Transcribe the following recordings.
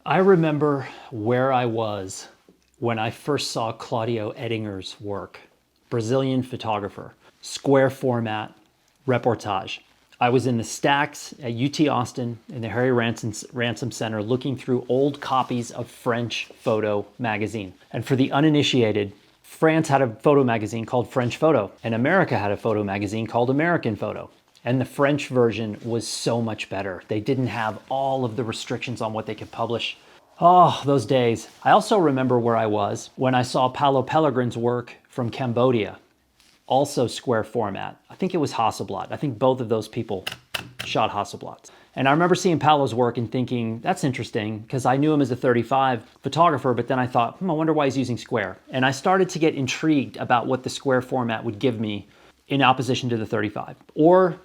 I remember where I was when I first saw Claudio Edinger's work, Brazilian photographer, square format, reportage. I was in the stacks at UT Austin in the Harry Ransom Center looking through old copies of French Photo magazine. And for the uninitiated, France had a photo magazine called French Photo, and America had a photo magazine called American Photo. And the French version was so much better. They didn't have all of the restrictions on what they could publish. Oh, those days. I also remember where I was when I saw Paolo Pellegrin's work from Cambodia, also square format. I think it was Hasselblad. I think both of those people shot Hasselblads. And I remember seeing Paolo's work and thinking, that's interesting, because I knew him as a 35 photographer, but then I thought, I wonder why he's using square. And I started to get intrigued about what the square format would give me in opposition to the 35, or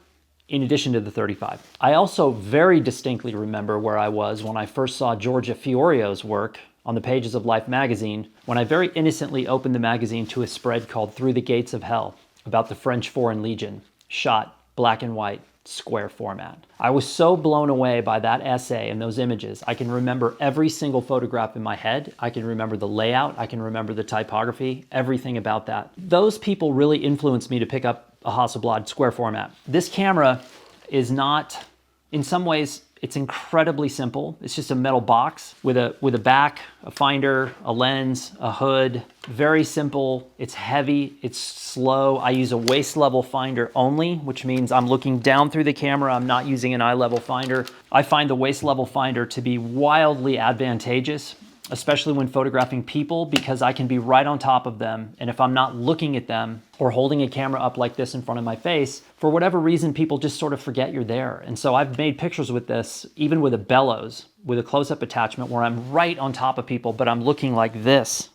in addition to the 35. I also very distinctly remember where I was when I first saw Giorgia Fiorio's work on the pages of Life magazine, when I very innocently opened the magazine to a spread called Through the Gates of Hell, about the French Foreign Legion, shot black and white, square format. I was so blown away by that essay and those images. I can remember every single photograph in my head. I can remember the layout. I can remember the typography, everything about that. Those people really influenced me to pick up a Hasselblad square format. This camera is not, in some ways, it's incredibly simple. It's just a metal box with a back, a finder, a lens, a hood. Very simple. It's heavy. It's slow. I use a waist level finder only, which means I'm looking down through the camera. I'm not using an eye level finder. I find the waist level finder to be wildly advantageous, especially when photographing people, because I can be right on top of them. And if I'm not looking at them or holding a camera up like this in front of my face, for whatever reason, people just sort of forget you're there. And so I've made pictures with this, even with a bellows, with a close-up attachment where I'm right on top of people, but I'm looking like this.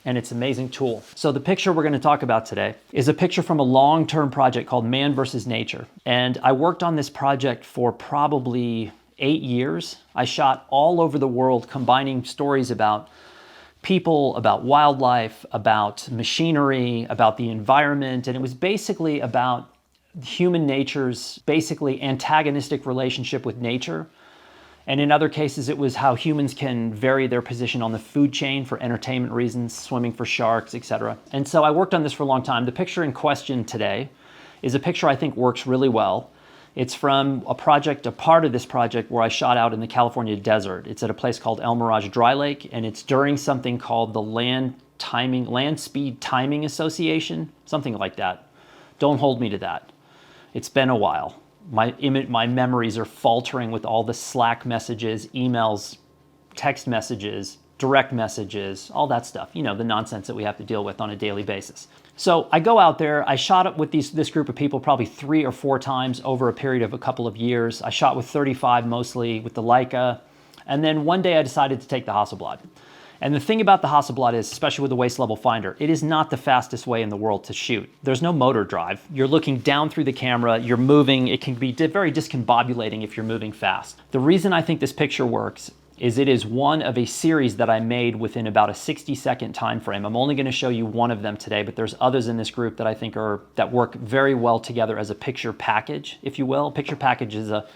And it's an amazing tool. So the picture we're going to talk about today is a picture from a long-term project called Man versus Nature. And I worked on this project for probably 8 years. I shot all over the world, combining stories about people, about wildlife, about machinery, about the environment. And it was basically about human nature's basically antagonistic relationship with nature. And in other cases, it was how humans can vary their position on the food chain for entertainment reasons, swimming for sharks, etc. And so I worked on this for a long time. The picture in question today is a picture I think works really well. It's from a project, a part of this project where I shot out in the California desert. It's at a place called El Mirage Dry Lake, and it's during something called the Land Speed Timing Association, something like that. Don't hold me to that. It's been a while. My memories are faltering with all the Slack messages, emails, text messages, direct messages, all that stuff. You know, the nonsense that we have to deal with on a daily basis. So I go out there, I shot up with this group of people probably 3 or 4 times over a period of a couple of years. I shot with 35 mostly, with the Leica. And then one day I decided to take the Hasselblad. And the thing about the Hasselblad is, especially with the waist level finder, it is not the fastest way in the world to shoot. There's no motor drive. You're looking down through the camera, you're moving. It can be very discombobulating if you're moving fast. The reason I think this picture works is it is one of a series that I made within about a 60-second time frame. I'm only going to show you one of them today, but there's others in this group that I think that work very well together as a picture package, if you will. Picture package is a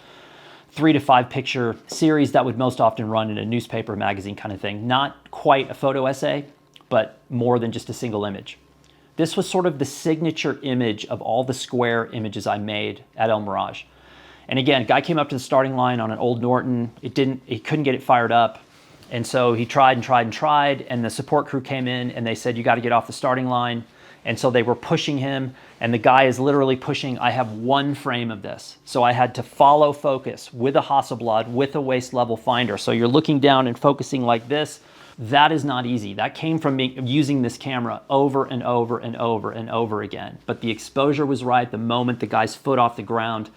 3 to 5 picture series that would most often run in a newspaper, magazine kind of thing. Not quite a photo essay, but more than just a single image. This was sort of the signature image of all the square images I made at El Mirage. And again, a guy came up to the starting line on an old Norton. He couldn't get it fired up. And so he tried and tried and tried, and the support crew came in and they said, you got to get off the starting line. And so they were pushing him, and the guy is literally pushing. I have one frame of this. So I had to follow focus with a Hasselblad, with a waist level finder. So you're looking down and focusing like this. That is not easy. That came from me using this camera over and over and over and over again. But the exposure was right the moment the guy's foot off the ground.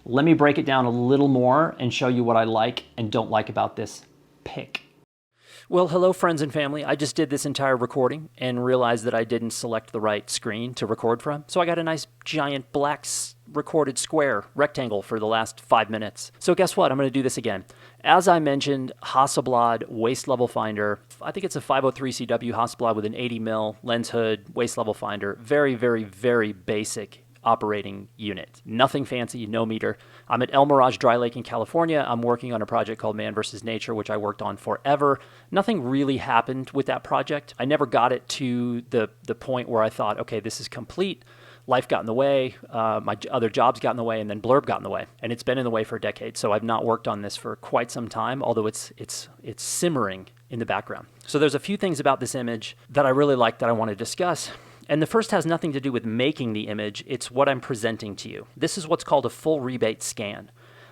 Let me break it down a little more and show you what I like and don't like about this pic. Well, hello friends and family. I just did this entire recording and realized that I didn't select the right screen to record from. So I got a nice giant black recorded square rectangle for the last 5 minutes. So guess what? I'm going to do this again. As I mentioned, Hasselblad waist level finder. I think it's a 503 CW Hasselblad with an 80mm lens hood, waist level finder. Very, very, very basic operating unit. Nothing fancy, no meter. I'm at El Mirage Dry Lake in California. I'm working on a project called Man vs. Nature, which I worked on forever. Nothing really happened with that project. I never got it to the point where I thought, okay, this is complete. Life got in the way, my other jobs got in the way, and then Blurb got in the way. And it's been in the way for a decade, so I've not worked on this for quite some time, although it's simmering in the background. So there's a few things about this image that I really like that I want to discuss. And the first has nothing to do with making the image, it's what I'm presenting to you. This is what's called a full rebate scan.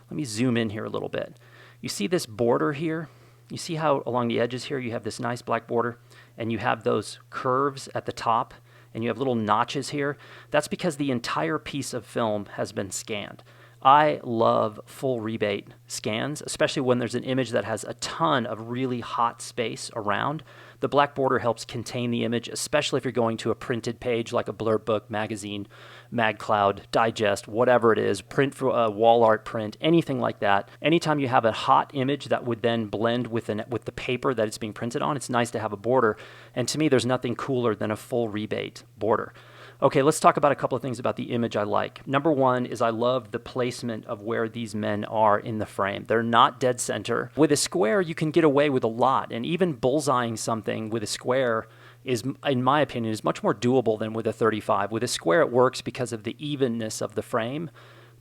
Let me zoom in here a little bit. You see this border here? You see how along the edges here you have this nice black border, and you have those curves at the top, and you have little notches here? That's because the entire piece of film has been scanned. I love full rebate scans, especially when there's an image that has a ton of really hot space around. The black border helps contain the image, especially if you're going to a printed page like a Blurb book, magazine, MagCloud, Digest, whatever it is, print for wall art print, anything like that. Anytime you have a hot image that would then blend with the paper that it's being printed on, it's nice to have a border. And to me, there's nothing cooler than a full rebate border. Okay, let's talk about a couple of things about the image I like. Number one is I love the placement of where these men are in the frame. They're not dead center. With a square, you can get away with a lot, and even bullseyeing something with a square is, in my opinion, is much more doable than with a 35. With a square, it works because of the evenness of the frame.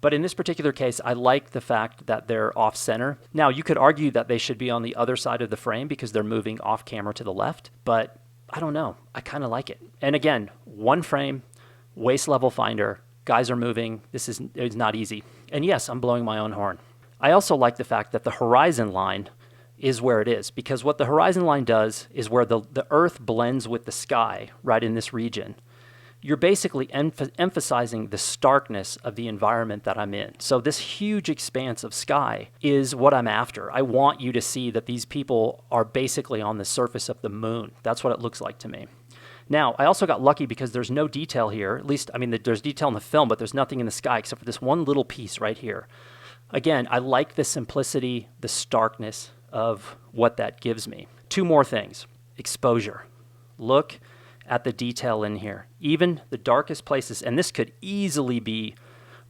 But in this particular case, I like the fact that they're off center. Now, you could argue that they should be on the other side of the frame because they're moving off camera to the left, but I don't know. I kind of like it. And again, one frame, waist level finder, guys are moving. It's not easy. And yes, I'm blowing my own horn. I also like the fact that the horizon line is where it is, because what the horizon line does is where the earth blends with the sky right in this region. You're basically emphasizing the starkness of the environment that I'm in. So this huge expanse of sky is what I'm after. I want you to see that these people are basically on the surface of the moon. That's what it looks like to me. Now, I also got lucky because there's no detail here. At least, I mean, there's detail in the film, but there's nothing in the sky except for this one little piece right here. Again, I like the simplicity, the starkness of what that gives me. Two more things. Exposure. Look at the detail in here. Even the darkest places, and this could easily be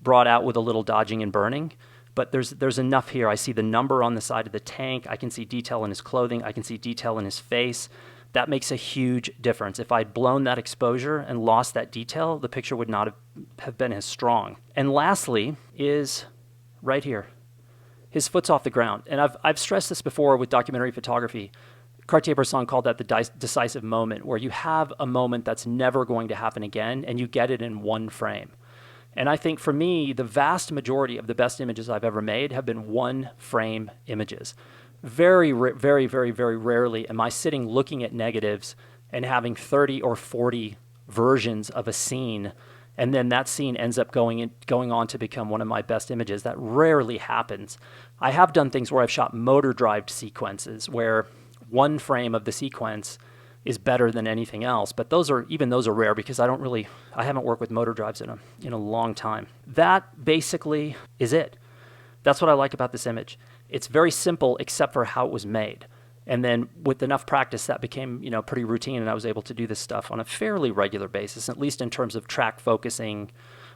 brought out with a little dodging and burning, but there's enough here. I see the number on the side of the tank. I can see detail in his clothing. I can see detail in his face. That makes a huge difference. If I'd blown that exposure and lost that detail, the picture would not have been as strong. And lastly is right here. His foot's off the ground. And I've stressed this before with documentary photography. Cartier-Bresson called that the decisive moment, where you have a moment that's never going to happen again, and you get it in one frame. And I think for me, the vast majority of the best images I've ever made have been one frame images. Very, very, very, very rarely am I sitting looking at negatives and having 30 or 40 versions of a scene, and then that scene ends up going on to become one of my best images. That rarely happens. I have done things where I've shot motor-driven sequences, where one frame of the sequence is better than anything else, but even those are rare because I haven't worked with motor drives in a long time. That basically is it. That's what I like about this image. It's very simple except for how it was made. And then with enough practice, that became, pretty routine, and I was able to do this stuff on a fairly regular basis, at least in terms of track focusing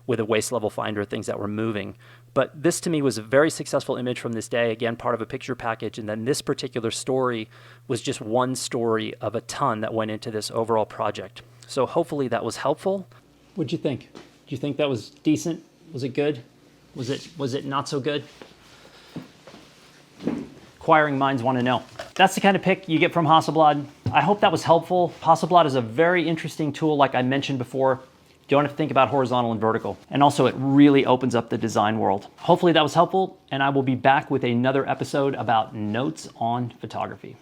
with a waist level finder, things that were moving. But this to me was a very successful image from this day, again, part of a picture package. And then this particular story was just one story of a ton that went into this overall project. So hopefully that was helpful. What'd you think? Did you think that was decent? Was it good? Was it not so good? Inquiring minds want to know. That's the kind of pick you get from Hasselblad. I hope that was helpful. Hasselblad is a very interesting tool, like I mentioned before. You don't have to think about horizontal and vertical. And also it really opens up the design world. Hopefully that was helpful, and I will be back with another episode about notes on photography.